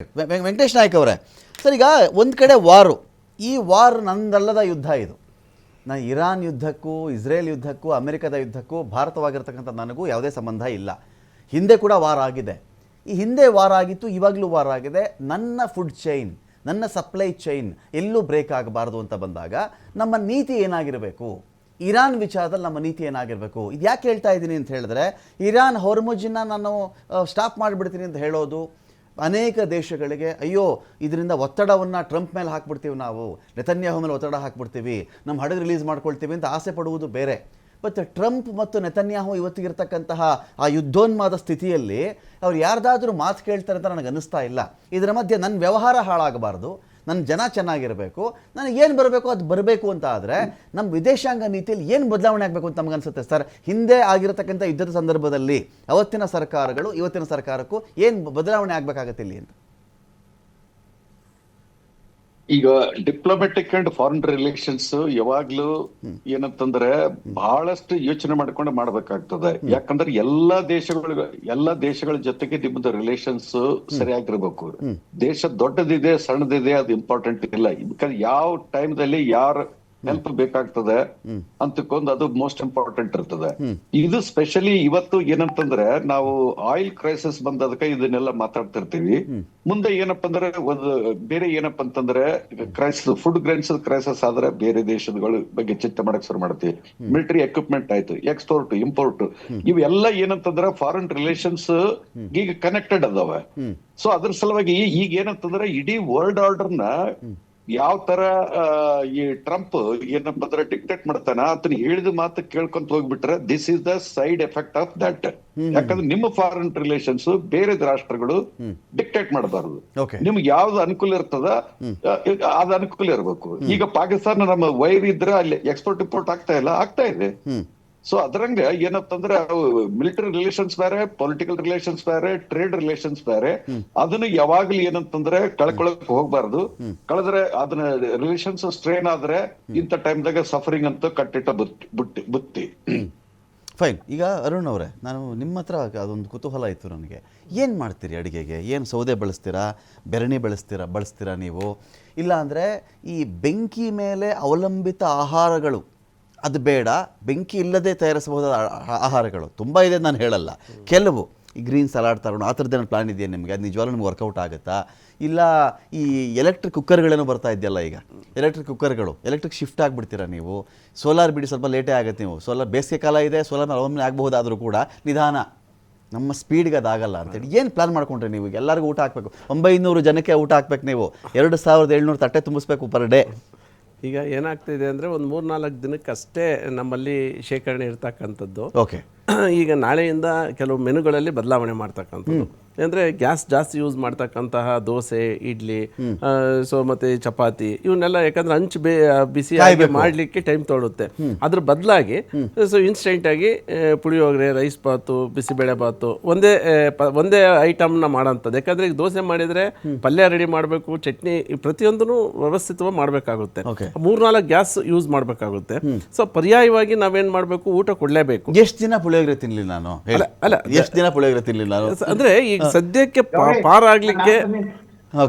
ವೆಂಕಟೇಶ್ ನಾಯ್ಕ ಅವರೇ, ಸರ್ ಈಗ ಒಂದು ಕಡೆ ವಾರು, ಈ ವಾರ್ ನಂದಲ್ಲದ ಯುದ್ಧ ಇದು. ನಾನು ಇರಾನ್ ಯುದ್ಧಕ್ಕೂ ಇಸ್ರೇಲ್ ಯುದ್ಧಕ್ಕೂ ಅಮೆರಿಕದ ಯುದ್ಧಕ್ಕೂ ಭಾರತವಾಗಿರ್ತಕ್ಕಂಥ ನನಗೂ ಯಾವುದೇ ಸಂಬಂಧ ಇಲ್ಲ. ಹಿಂದೆ ಕೂಡ ವಾರ್ ಆಗಿದೆ. ಈ ಹಿಂದೆ ವಾರ್ ಆಗಿತ್ತು, ಇವಾಗಲೂ ವಾರ್ ಆಗಿದೆ. ನನ್ನ ಫುಡ್ ಚೈನ್, ನನ್ನ ಸಪ್ಲೈ ಚೈನ್ ಎಲ್ಲೂ ಬ್ರೇಕ್ ಆಗಬಾರ್ದು ಅಂತ ಬಂದಾಗ ನಮ್ಮ ನೀತಿ ಏನಾಗಿರಬೇಕು? ಇರಾನ್ ವಿಚಾರದಲ್ಲಿ ನಮ್ಮ ನೀತಿ ಏನಾಗಿರಬೇಕು? ಇದು ಯಾಕೆ ಹೇಳ್ತಾ ಇದ್ದೀನಿ ಅಂತ ಹೇಳಿದ್ರೆ, ಇರಾನ್ ಹೊರ್ಮುಜ್ನ ನಾನು ಸ್ಟಾಪ್ ಮಾಡಿಬಿಡ್ತೀನಿ ಅಂತ ಹೇಳೋದು ಅನೇಕ ದೇಶಗಳಿಗೆ ಅಯ್ಯೋ ಇದರಿಂದ ಒತ್ತಡವನ್ನು ಟ್ರಂಪ್ ಮೇಲೆ ಹಾಕ್ಬಿಡ್ತೀವಿ, ನಾವು ನೆತನ್ಯಾಹು ಮೇಲೆ ಒತ್ತಡ ಹಾಕ್ಬಿಡ್ತೀವಿ, ನಮ್ಮ ಹಡಗು ರಿಲೀಸ್ ಮಾಡ್ಕೊಳ್ತೀವಿ ಅಂತ ಆಸೆ ಪಡುವುದು ಬೇರೆ. ಬಟ್ ಟ್ರಂಪ್ ಮತ್ತು ನೆತನ್ಯಾಹು ಇವತ್ತಿಗಿರ್ತಕ್ಕಂತಹ ಆ ಯುದ್ಧೋನ್ಮಾದ ಸ್ಥಿತಿಯಲ್ಲಿ ಅವ್ರು ಯಾರ್ದಾದ್ರೂ ಮಾತು ಕೇಳ್ತಾರೆ ಅಂತ ನನಗೆ ಅನ್ನಿಸ್ತಾ ಇಲ್ಲ. ಇದರ ಮಧ್ಯೆ ನನ್ನ ವ್ಯವಹಾರ ಹಾಳಾಗಬಾರ್ದು, ನನ್ನ ಜನ ಚೆನ್ನಾಗಿರಬೇಕು, ನನಗೆ ಏನು ಬರಬೇಕು ಅದು ಬರಬೇಕು ಅಂತ ಆದರೆ ನಮ್ಮ ವಿದೇಶಾಂಗ ನೀತಿಯಲ್ಲಿ ಏನು ಬದಲಾವಣೆ ಆಗಬೇಕು ಅಂತ ನಮಗನ್ಸುತ್ತೆ ಸರ್? ಹಿಂದೆ ಆಗಿರತಕ್ಕಂಥ ಯುದ್ಧದ ಸಂದರ್ಭದಲ್ಲಿ ಅವತ್ತಿನ ಸರ್ಕಾರಗಳು ಇವತ್ತಿನ ಸರ್ಕಾರಕ್ಕೂ ಏನು ಬದಲಾವಣೆ ಆಗಬೇಕಾಗತ್ತೆ ಇಲ್ಲಿ ಅಂತ? ಈಗ ಡಿಪ್ಲೊಮ್ಯಾಟಿಕ್ ಅಂಡ್ ಫಾರಿನ್ ರಿಲೇಷನ್ಸ್ ಯಾವಾಗ್ಲೂ ಏನಂತಂದ್ರೆ ಬಹಳಷ್ಟು ಯೋಚನೆ ಮಾಡ್ಕೊಂಡು ಮಾಡ್ಬೇಕಾಗ್ತದೆ. ಯಾಕಂದ್ರೆ ಎಲ್ಲಾ ದೇಶಗಳ ಜೊತೆಗೆ ನಿಮ್ಮದು ರಿಲೇಷನ್ಸ್ ಸರಿಯಾಗಿರ್ಬೇಕು. ದೇಶ ದೊಡ್ಡದಿದೆ ಸಣ್ಣದಿದೆ ಅದು ಇಂಪಾರ್ಟೆಂಟ್ ಇಲ್ಲ. ಯಾಕಂದ್ರೆ ಯಾವ ಟೈಮ್ದಲ್ಲಿ ಯಾರು ಹೆಲ್ಪ್ ಬೇಕಾಗ್ತದೆ ಅಂತಕ್ಕೊಂದು ಅದು ಮೋಸ್ಟ್ ಇಂಪಾರ್ಟೆಂಟ್ ಇರ್ತದೆ. ಇದು ಸ್ಪೆಷಲಿ ಇವತ್ತು ಏನಂತಂದ್ರೆ ನಾವು ಆಯಿಲ್ ಕ್ರೈಸಿಸ್ ಬಂದದಕ್ಕೆ ಇದನ್ನೆಲ್ಲ ಮಾತಾಡ್ತಿರ್ತೀವಿ. ಮುಂದೆ ಏನಪ್ಪ ಅಂದ್ರೆ ಒಂದು ಬೇರೆ ಏನಪ್ಪ ಅಂತಂದ್ರೆ ಕ್ರೈಸಿಸ್, ಫುಡ್ ಗ್ರೈನ್ಸ್ ಕ್ರೈಸಿಸ್ ಆದ್ರೆ ಬೇರೆ ದೇಶಗಳ ಬಗ್ಗೆ ಚಿಂತೆ ಮಾಡಕ್ ಶುರು ಮಾಡ್ತೀವಿ. ಮಿಲಿಟರಿ ಎಕ್ವಿಪ್ಮೆಂಟ್ ಆಯ್ತು, ಎಕ್ಸ್ಪೋರ್ಟ್ ಇಂಪೋರ್ಟ್, ಇವೆಲ್ಲ ಏನಂತಂದ್ರೆ ಫಾರಿನ್ ರಿಲೇಷನ್ಸ್ ಈಗ ಕನೆಕ್ಟೆಡ್ ಅದಾವ. ಸೊ ಅದ್ರ ಸಲುವಾಗಿ ಈಗ ಏನಂತಂದ್ರೆ ಇಡೀ ವರ್ಲ್ಡ್ ಆರ್ಡರ್ನ ಯಾವ ತರ ಈ ಟ್ರಂಪ್ ಏನಪ್ಪ ಅಂದ್ರೆ ಡಿಕ್ಟೇಟ್ ಮಾಡ್ತಾನ, ಆತನ ಹೇಳಿದ ಮಾತು ಕೇಳ್ಕೊಂತ ಹೋಗ್ಬಿಟ್ರೆ this is the side effect of that. ಯಾಕಂದ್ರೆ ನಿಮ್ಮ ಫಾರಿನ್ ರಿಲೇಷನ್ಸ್ ಬೇರೆ ರಾಷ್ಟ್ರಗಳು ಡಿಕ್ಟೇಟ್ ಮಾಡಬಾರದು. ನಿಮ್ಗೆ ಯಾವ್ದು ಅನುಕೂಲ ಇರ್ತದ ಅದ್ ಅನುಕೂಲ ಇರ್ಬೇಕು. ಈಗ ಪಾಕಿಸ್ತಾನ ನಮ್ಮ ವೈರ್ ಇದ್ರೆ ಅಲ್ಲಿ ಎಕ್ಸ್ಪೋರ್ಟ್ ಇಂಪೋರ್ಟ್ ಆಗ್ತಾ ಇದೆ. ಸೊ ಅದ್ರಂಗ ಏನಂತಂದ್ರೆ ಮಿಲಿಟರಿ ರಿಲೇಷನ್ಸ್ ಬೇರೆ, ಪೊಲಿಟಿಕಲ್ ರಿಲೇಷನ್ಸ್ ಬೇರೆ, ಟ್ರೇಡ್ ರಿಲೇಷನ್ಸ್ ಬೇರೆ. ಅದನ್ನ ಯಾವಾಗ್ಲೂ ಏನಂತಂದ್ರೆ ಕಳ್ಕೊಳಕ್ ಹೋಗ್ಬಾರ್ದು. ಕಳೆದ್ರೆ ಅದನ್ನ ರಿಲೇಷನ್ಸ್ ಸ್ಟ್ರೇನ್ ಆದ್ರೆ ಇಂಥ ಟೈಮ್ದಾಗ ಸಫರಿಂಗ್ ಅಂತ ಕಟ್ಟಿಟ್ಟ ಬುತ್ತಿ. ಫೈನ್. ಈಗ ಅರುಣ್ ಅವರೇ, ನಾನು ನಿಮ್ಮ ಹತ್ರ ಅದೊಂದು ಕುತೂಹಲ ಇತ್ತು ನನಗೆ. ಏನು ಮಾಡ್ತೀರಿ ಅಡುಗೆಗೆ? ಏನು ಸೌದೆ ಬಳಸ್ತೀರಾ, ಬೆರಣಿ ಬಳಸ್ತೀರಾ ನೀವು? ಇಲ್ಲ ಅಂದರೆ ಈ ಬೆಂಕಿ ಮೇಲೆ ಅವಲಂಬಿತ ಆಹಾರಗಳು ಅದು ಬೇಡ, ಬೆಂಕಿ ಇಲ್ಲದೆ ತಯಾರಿಸಬಹುದಾದ ಆಹಾರಗಳು ತುಂಬ ಇದೆ, ನಾನು ಹೇಳಲ್ಲ. ಕೆಲವು ಈ ಗ್ರೀನ್ ಸಲಾಡ್ ತರೋಣ ಆ ಥರದ್ದೇನೋ ಪ್ಲಾನ್ ಇದೆಯಾ ನಿಮಗೆ? ಅದು ನಿಜವಾಗ್ಲೂ ನಿಮ್ಗೆ ವರ್ಕೌಟ್ ಆಗುತ್ತಾ? ಇಲ್ಲ ಈ ಎಲೆಕ್ಟ್ರಿಕ್ ಕುಕ್ಕರ್ಗಳೇನೋ ಬರ್ತಾ ಇದೆಯಲ್ಲ ಈಗ, ಎಲೆಕ್ಟ್ರಿಕ್ ಕುಕ್ಕರ್ಗಳು, ಎಲೆಕ್ಟ್ರಿಕ್ ಶಿಫ್ಟ್ ಆಗಿಬಿಡ್ತೀರಾ ನೀವು? ಸೋಲಾರ್ ಬಿಡಿ ಸ್ವಲ್ಪ ಲೇಟೇ ಆಗುತ್ತೆ. ನೀವು ಸೋಲಾರ್ ಬೇಸಿಗೆ ಕಾಲ ಇದೆ, ಸೋಲಾರ್ ಒಮ್ಮೆ ಆಗಬಹುದಾದರೂ ಕೂಡ ನಿಧಾನ, ನಮ್ಮ ಸ್ಪೀಡ್ಗೆ ಅದಾಗಲ್ಲ ಅಂತೇಳಿ ಏನು ಪ್ಲಾನ್ ಮಾಡ್ಕೊಂಡ್ರೆ ನೀವು? ಎಲ್ಲರಿಗೂ ಊಟ ಹಾಕಬೇಕು, 900 ಜನಕ್ಕೆ ಊಟ ಹಾಕ್ಬೇಕು, ನೀವು 2700 ತಟ್ಟೆ ತುಂಬಿಸ್ಬೇಕು ಪರ್ ಡೇ. ಈಗ ಏನಾಗ್ತಿದೆ ಅಂದರೆ ಒಂದು 3-4 ದಿನಕ್ಕಷ್ಟೇ ನಮ್ಮಲ್ಲಿ ಶೇಖರಣೆ ಇರ್ತಕ್ಕಂಥದ್ದು. ಓಕೆ. ಈಗ ನಾಳೆಯಿಂದ ಕೆಲವು ಮೆನುಗಳಲ್ಲಿ ಬದಲಾವಣೆ ಮಾಡ್ತಕ್ಕಂಥದ್ದು ಅಂದರೆ ಗ್ಯಾಸ್ ಜಾಸ್ತಿ ಯೂಸ್ ಮಾಡ್ತಕ್ಕಂತಹ ದೋಸೆ, ಇಡ್ಲಿ, ಸೊ ಮತ್ತು ಚಪಾತಿ ಇವನ್ನೆಲ್ಲ ಯಾಕಂದರೆ ಹಂಚು ಬಿಸಿ ಮಾಡಲಿಕ್ಕೆ ಟೈಮ್ ತೊಗೊಳುತ್ತೆ. ಅದ್ರ ಬದಲಾಗಿ ಸೊ ಇನ್ಸ್ಟೆಂಟಾಗಿ ಪುಳಿಯೋಗರೆ, ರೈಸ್ ಬಾತು, ಬಿಸಿಬೇಳೆ ಬಾತು ಒಂದೇ ಐಟಮ್ನ ಮಾಡೋಂಥದ್ದು. ಯಾಕಂದರೆ ಈಗ ದೋಸೆ ಮಾಡಿದರೆ ಪಲ್ಯ ರೆಡಿ ಮಾಡಬೇಕು, ಚಟ್ನಿ, ಪ್ರತಿಯೊಂದೂ ವ್ಯವಸ್ಥಿತವಾಗಿ ಮಾಡಬೇಕಾಗುತ್ತೆ. 3-4 ಗ್ಯಾಸ್ ಯೂಸ್ ಮಾಡಬೇಕಾಗುತ್ತೆ. ಸೊ ಪರ್ಯಾಯವಾಗಿ ನಾವೇನು ಮಾಡಬೇಕು, ಊಟ ಕೊಡಲೇಬೇಕು. ಎಷ್ಟು ದಿನ ಪುಳಿಯೋಗರೆ ತಿನ್ನಲಿಲ್ಲ ನಾನು? ಅಲ್ಲ, ಎಷ್ಟು ದಿನ ಪುಳಿಯೋಗರೆ ತಿನ್ನಲಿಲ್ಲ ನಾನು ಅಂದರೆ ಈಗ ಸದ್ಯಕ್ಕೆ ಪಾರಾಗ್ಲಿಕ್ಕೆ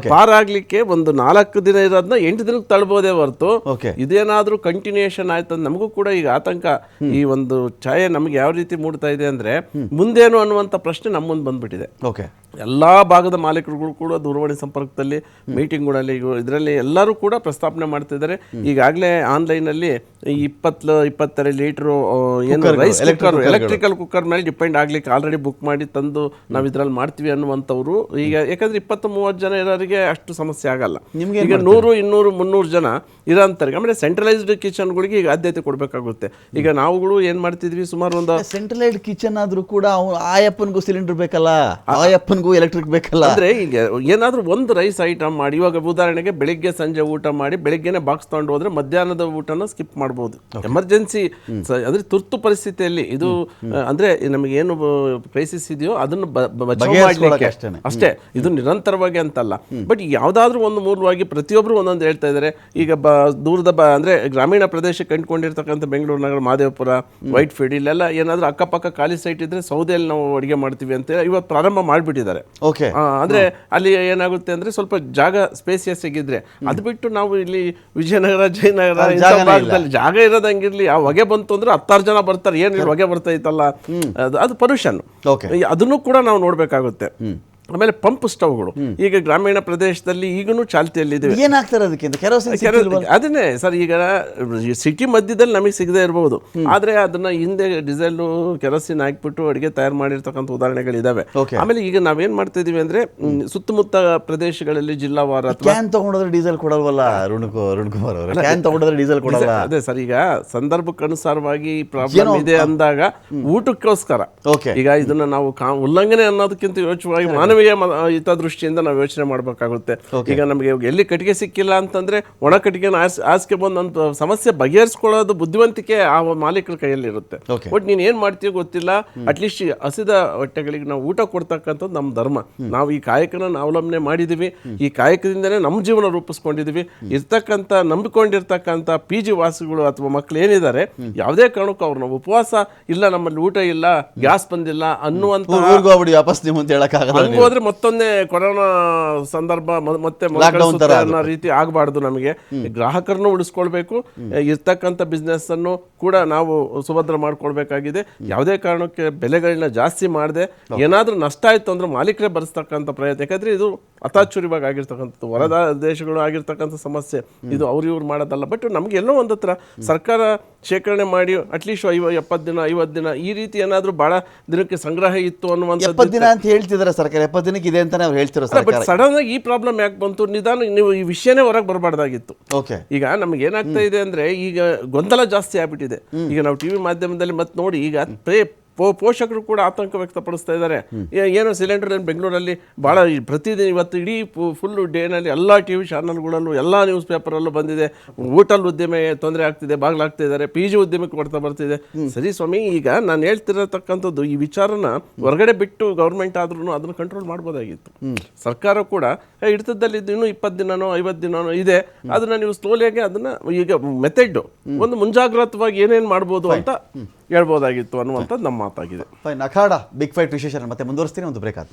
ಒಂದು 4 ದಿನ ಇರೋದನ್ನ 8 ದಿನಕ್ಕೆ ತಳ್ಬೋದೇ ಹೊರತು ಇದೇನಾದ್ರೂ ಕಂಟಿನ್ಯೂಯೇಷನ್ ಆಯ್ತು ಅಂತ ನಮಗೂ ಕೂಡ ಈಗ ಆತಂಕ. ಈ ಒಂದು ಛಾಯೆ ನಮ್ಗೆ ಯಾವ ರೀತಿ ಮೂಡ್ತಾ ಇದೆ ಅಂದ್ರೆ ಮುಂದೇನು ಅನ್ನುವಂಥ ಪ್ರಶ್ನೆ ನಮ್ಮ ಮುಂದೆ ಬಂದ್ಬಿಟ್ಟಿದೆ. ಎಲ್ಲ ಭಾಗದ ಮಾಲೀಕರುಗಳು ಕೂಡ ದೂರವಾಣಿ ಸಂಪರ್ಕದಲ್ಲಿ, ಮೀಟಿಂಗ್ಗಳಲ್ಲಿ, ಇದರಲ್ಲಿ ಎಲ್ಲರೂ ಕೂಡ ಪ್ರಸ್ತಾಪನೆ ಮಾಡ್ತಿದ್ದಾರೆ. ಈಗಾಗಲೇ ಆನ್ಲೈನಲ್ಲಿ 20-22 ಲೀಟ್ರು ಏನು ರೈಸ್ ಕುಕ್ಕರ್, ಎಲೆಕ್ಟ್ರಿಕಲ್ ಕುಕ್ಕರ್ ಮೇಲೆ ಡಿಪೆಂಡ್ ಆಗ್ಲಿಕ್ಕೆ ಆಲ್ರೆಡಿ ಬುಕ್ ಮಾಡಿ ತಂದು ನಾವು ಇದ್ರಲ್ಲಿ ಮಾಡ್ತೀವಿ ಅನ್ನುವಂಥವ್ರು ಈಗ, ಯಾಕಂದ್ರೆ 20-30 ಜನ ಇರೋರಿಗೆ ಅಷ್ಟು ಸಮಸ್ಯೆ ಆಗಲ್ಲ. ಈಗ 100-200-300 ಜನ ಇರೋಂಥವ್ರಿಗೆ ಆಮೇಲೆ ಸೆಂಟ್ರಲೈಸ್ಡ್ ಕಿಚನ್ಗಳಿಗೆ ಈಗ ಆದ್ಯತೆ ಕೊಡಬೇಕಾಗುತ್ತೆ. ಈಗ ನಾವುಗಳು ಏನ್ ಮಾಡ್ತಿದ್ವಿ, ಸುಮಾರು ಒಂದು ಸೆಂಟ್ರಲೈಸ್ಡ್ ಕಿಚನ್ ಆದ್ರೂ ಕೂಡ ಆಯಪ್ಪನಿಗೂ ಸಿಲಿಂಡರ್ ಬೇಕಲ್ಲ, ಆಯಪ್ಪನಿಗೂ ಎಲೆಕ್ಟ್ರಿಕ್ ಬೇಕಲ್ಲ. ಅಂದ್ರೆ ಈಗ ಏನಾದ್ರೂ ಒಂದು ರೈಸ್ ಐಟಮ್ ಮಾಡಿ, ಇವಾಗ ಉದಾಹರಣೆಗೆ ಬೆಳಿಗ್ಗೆ ಸಂಜೆ ಊಟ ಮಾಡಿ ಬೆಳಿಗ್ಗೆನೆ ಬಾಕ್ಸ್ ತಗೊಂಡು ಹೋದ್ರೆ ಮಧ್ಯಾಹ್ನದ ಊಟನ ಸ್ಕಿಪ್ ಮಾಡಬಹುದು. ಎಮರ್ಜೆನ್ಸಿ ಅಂದ್ರೆ ತುರ್ತು ಪರಿಸ್ಥಿತಿಯಲ್ಲಿ ಇದು ಅಂದ್ರೆ ನಮಗೆ ಏನು ಕ್ರೈಸಿಸ್ ಇದೆಯೋ ಅದನ್ನು ಬಚಾವ್ ಮಾಡ್ಲಿಕ್ಕೆ ಅಷ್ಟೇ. ಇದು ನಿರಂತರವಾಗಿ ಅಂತಲ್ಲ. ಬಟ್ ಯಾವ್ದಾದ್ರು ಒಂದು ಮೂಲವಾಗಿ ಪ್ರತಿಯೊಬ್ರು ಒಂದೊಂದು ಹೇಳ್ತಾ ಇದ್ದಾರೆ. ಈಗ ದೂರದ ಅಂದ್ರೆ ಗ್ರಾಮೀಣ ಪ್ರದೇಶಕ್ಕೆ ಕಂಡುಕೊಂಡಿರ್ತಕ್ಕಂಥ ಬೆಂಗಳೂರು ನಗರ, ಮಾದೇವಪುರ, ವೈಟ್ ಫೀಲ್ಡ್, ಇಲ್ಲೆಲ್ಲ ಏನಾದ್ರು ಅಕ್ಕಪಕ್ಕ ಖಾಲಿ ಸೈಟ್ ಇದ್ರೆ ಸೌದೆಯಲ್ಲಿ ನಾವು ಅಡಿಗೆ ಮಾಡ್ತೀವಿ ಅಂತ ಇವತ್ತು ಪ್ರಾರಂಭ ಮಾಡಿಬಿಟ್ಟಿದ್ದಾರೆ. ಅಂದ್ರೆ ಅಲ್ಲಿ ಏನಾಗುತ್ತೆ ಅಂದ್ರೆ ಸ್ವಲ್ಪ ಜಾಗ ಸ್ಪೇಸಿಯಸ್ ಆಗಿದ್ರೆ, ಅದು ಬಿಟ್ಟು ನಾವು ಇಲ್ಲಿ ವಿಜಯನಗರ, ಜಯನಗರ ಇಂಥ ಭಾಗದಲ್ಲಿ ಜಾಗ ಇರೋದಂಗಿರ್ಲಿ, ಆ ಹೊಗೆ ಬಂತು ಅಂದ್ರೆ 10 ಜನ ಬರ್ತಾರೆ, ಏನ್ ಹೊಗೆ ಬರ್ತಾ ಇತ್ತಲ್ಲ, ಅದು ಪೊಲ್ಯೂಷನ್. ಅದನ್ನು ಕೂಡ ನಾವು ನೋಡ್ಬೇಕಾಗುತ್ತೆ. ಆಮೇಲೆ ಪಂಪ್ ಸ್ಟವ್ಗಳು ಈಗ ಗ್ರಾಮೀಣ ಪ್ರದೇಶದಲ್ಲಿ ಈಗಲೂ ಚಾಲ್ತಿಯಲ್ಲಿದೆ. ಏನಾಗ್ತಾರೆ ಅದಕ್ಕೆ? ಅದನ್ನೇ ಸರ್, ಈಗ ಸಿಟಿ ಮಧ್ಯದಲ್ಲಿ ನಮಗೆ ಸಿಗದೆ ಇರಬಹುದು, ಆದ್ರೆ ಅದನ್ನ ಹಿಂದೆ ಡೀಸೆಲ್ ಕೆರೋಸಿನ್ ಹಾಕ್ಬಿಟ್ಟು ಅಡಿಗೆ ತಯಾರು ಮಾಡಿರ್ತಕ್ಕಂಥ ಉದಾಹರಣೆಗಳಿದಾವೆ. ಆಮೇಲೆ ಈಗ ನಾವೇನ್ ಮಾಡ್ತಾ ಇದೀವಿ ಅಂದ್ರೆ ಸುತ್ತಮುತ್ತ ಪ್ರದೇಶಗಳಲ್ಲಿ ಜಿಲ್ಲಾವಾರ ಕ್ಯಾನ್ ತಗೊಂಡ್ರೆ ಡೀಸೆಲ್ ಕೊಡಲ್ವಲ್ಲ ರುಣ್ಕುಮಾರ್ ಅವರೇ, ಕ್ಯಾನ್ ತಗೊಂಡ್ರೆ ಡೀಸೆಲ್ ಕೊಡಲ್ಲ. ಅದೇ ಸರ್, ಈಗ ಸಂದರ್ಭಕ್ಕನುಸಾರವಾಗಿ ಪ್ರಾಬ್ಲಮ್ ಇದೆ ಅಂದಾಗ ಊಟಕ್ಕೋಸ್ಕರ ಈಗ ಇದನ್ನ ನಾವು ಉಲ್ಲಂಘನೆ ಅನ್ನೋದಕ್ಕಿಂತ ಯೋಚನೆ ಮಾನವೀಯ ಹಿತದೃಷ್ಟಿಯಿಂದ ನಾವು ಯೋಚನೆ ಮಾಡಬೇಕಾಗುತ್ತೆ. ಈಗ ನಮಗೆ ಎಲ್ಲಿ ಕಟ್ಟಿಗೆ ಸಿಕ್ಕಿಲ್ಲ ಅಂತಂದ್ರೆ ಒಣ ಕಟ್ಟಿಗೆ ಆಸ್ಕೆ ಬಂದಂತ ಸಮಸ್ಯೆ ಬಗೆಹರಿಸ್ಕೊಳ್ಳೋದು ಬುದ್ಧಿವಂತಿಕೆ ಆ ಮಾಲೀಕರ ಕೈಯಲ್ಲಿ ಇರುತ್ತೆ. ಬಟ್ ನೀನ್ ಏನ್ ಮಾಡ್ತೀವಿ ಗೊತ್ತಿಲ್ಲ, ಅಟ್ಲೀಸ್ಟ್ ಹಸಿದ ಹೊಟ್ಟೆಗಳಿಗೆ ನಾವು ಊಟ ಕೊಡ್ತಕ್ಕಂಥದ್ದು ನಮ್ಮ ಧರ್ಮ. ನಾವು ಈ ಕಾಯಕನ ಅವಲಂಬನೆ ಮಾಡಿದೀವಿ, ಈ ಕಾಯಕದಿಂದನೇ ನಮ್ಮ ಜೀವನ ರೂಪಿಸ್ಕೊಂಡಿದೀವಿ. ಇರ್ತಕ್ಕಂಥ ನಂಬಿಕೊಂಡಿರ್ತಕ್ಕಂಥ PG ವಾಸಿಗಳು ಅಥವಾ ಮಕ್ಳು ಏನಿದ್ದಾರೆ, ಯಾವುದೇ ಕಾರಣಕ್ಕೂ ಅವ್ರನ್ನ ಉಪವಾಸ ಇಲ್ಲ, ನಮ್ಮಲ್ಲಿ ಊಟ ಇಲ್ಲ, ಗ್ಯಾಸ್ ಬಂದಿಲ್ಲ ಅನ್ನುವಂತ ವಾಪಸ್ ನೀವು ಅಂತ ಹೇಳಕ್ಕಾಗಲ್ಲ. ಹೋದ್ರೆ ಮತ್ತೊಂದೇ ಕೊರೋನಾ ಸಂದರ್ಭ ಮತ್ತೆ ಅನ್ನೋ ರೀತಿ ಆಗಬಾರ್ದು. ನಮಗೆ ಗ್ರಾಹಕರನ್ನು ಉಳಿಸ್ಕೊಳ್ಬೇಕು, ಇರ್ತಕ್ಕಂಥ ಬಿಸ್ನೆಸ್ ಅನ್ನು ಕೂಡ ನಾವು ಸುಭದ್ರ ಮಾಡ್ಕೊಳ್ಬೇಕಾಗಿದೆ. ಯಾವುದೇ ಕಾರಣಕ್ಕೆ ಬೆಲೆಗಳನ್ನ ಜಾಸ್ತಿ ಮಾಡದೆ, ಏನಾದ್ರೂ ನಷ್ಟ ಆಯ್ತು ಅಂದ್ರೆ ಮಾಲೀಕರೇ ಭರಿಸ್ತಕ್ಕಂಥ ಪ್ರಯತ್ನ. ಯಾಕಂದ್ರೆ ಇದು ಅತಾಚುರಿವಾಗಿ ಆಗಿರ್ತಕ್ಕಂಥದ್ದು, ಹೊರ ದೇಶಗಳು ಆಗಿರ್ತಕ್ಕಂಥ ಸಮಸ್ಯೆ, ಇದು ಇವ್ರು ಮಾಡೋದಲ್ಲ. ಬಟ್ ನಮ್ಗೆ ಎಲ್ಲೋ ಒಂದ್ ಹತ್ರ ಸರ್ಕಾರ ಶೇಖರಣೆ ಮಾಡಿ ಅಟ್ಲೀಸ್ಟ್ 70 ದಿನ 50 ದಿನ ಈ ರೀತಿ ಏನಾದ್ರೂ ಬಹಳ ದಿನಕ್ಕೆ ಸಂಗ್ರಹ ಇತ್ತು ಅನ್ನುವಂಥದ್ದು. 70 ದಿನ ಅಂತ ಹೇಳ್ತಿದ್ದಾರೆ ಸರ್ಕಾರ, 70 ದಿನಕ್ಕೆ ಇದೆ ಅಂತಾನೆ ಅವ್ರು ಹೇಳ್ತಿರೋ. ಬಟ್ ಸಡನ್ ಆಗಿ ಈ ಪ್ರಾಬ್ಲಮ್ ಯಾಕೆ ಬಂತು? ನಿಧಾನ ನೀವು ಈ ವಿಷಯನೇ ಹೊರಗೆ ಬರಬಾರ್ದಾಗಿತ್ತು. ಈಗ ನಮ್ಗೆ ಏನಾಗ್ತಾ ಇದೆ ಅಂದ್ರೆ, ಈಗ ಗೊಂದಲ ಜಾಸ್ತಿ ಆಗ್ಬಿಟ್ಟಿದೆ. ಈಗ ನಾವು ಟಿವಿ ಮಾಧ್ಯಮದಲ್ಲಿ ಮತ್ತೆ ನೋಡಿ, ಈಗ ಪೋಷಕರು ಕೂಡ ಆತಂಕ ವ್ಯಕ್ತಪಡಿಸ್ತಾ ಇದ್ದಾರೆ. ಏನೋ ಸಿಲಿಂಡರ್ ಬೆಂಗಳೂರಲ್ಲಿ ಭಾಳ ಪ್ರತಿದಿನ ಇವತ್ತು ಇಡೀ ಫುಲ್ ಡೇನಲ್ಲಿ ಎಲ್ಲ TV ಚಾನಲ್ಗಳಲ್ಲೂ ಎಲ್ಲ ನ್ಯೂಸ್ ಪೇಪರಲ್ಲೂ ಬಂದಿದೆ. ಹೋಟೆಲ್ ಉದ್ಯಮ ತೊಂದರೆ ಆಗ್ತಿದೆ, ಬಾಗ್ಲಾಗ್ತಾ ಇದ್ದಾರೆ, PG ಉದ್ಯಮಕ್ಕೆ ಕೊಡ್ತಾ ಬರ್ತಿದೆ. ಸರಿ ಸ್ವಾಮಿ, ಈಗ ನಾನು ಹೇಳ್ತಿರತಕ್ಕಂಥದ್ದು ಈ ವಿಚಾರನ ಹೊರಗಡೆ ಬಿಟ್ಟು ಗೌರ್ಮೆಂಟ್ ಆದ್ರೂ ಅದನ್ನು ಕಂಟ್ರೋಲ್ ಮಾಡ್ಬೋದಾಗಿತ್ತು. ಸರ್ಕಾರ ಕೂಡ ಹಿಡಿತದಲ್ಲಿ ಇನ್ನೂ 20 ದಿನನೋ 50 ದಿನನೋ ಇದೆ, ಅದನ್ನ ನೀವು ಸ್ಲೋಲಿಯಾಗಿ ಅದನ್ನ ಈಗ ಮೆಥಡ್ ಒಂದು ಮುಂಜಾಗ್ರತವಾಗಿ ಏನೇನು ಮಾಡ್ಬೋದು ಅಂತ ಹೇಳ್ಬೋದಾಗಿತ್ತು ಅನ್ನುವಂಥದ್ದು ನಮ್ಮ ಮಾತಾಗಿದೆ. ಅಖಾಡ ಬಿಗ್ ಫೈಟ್ ವಿಶೇಷ ಮತ್ತೆ ಮುಂದುವರಿಸ್ತೀನಿ, ಒಂದು ಬ್ರೇಕ್ ಆದ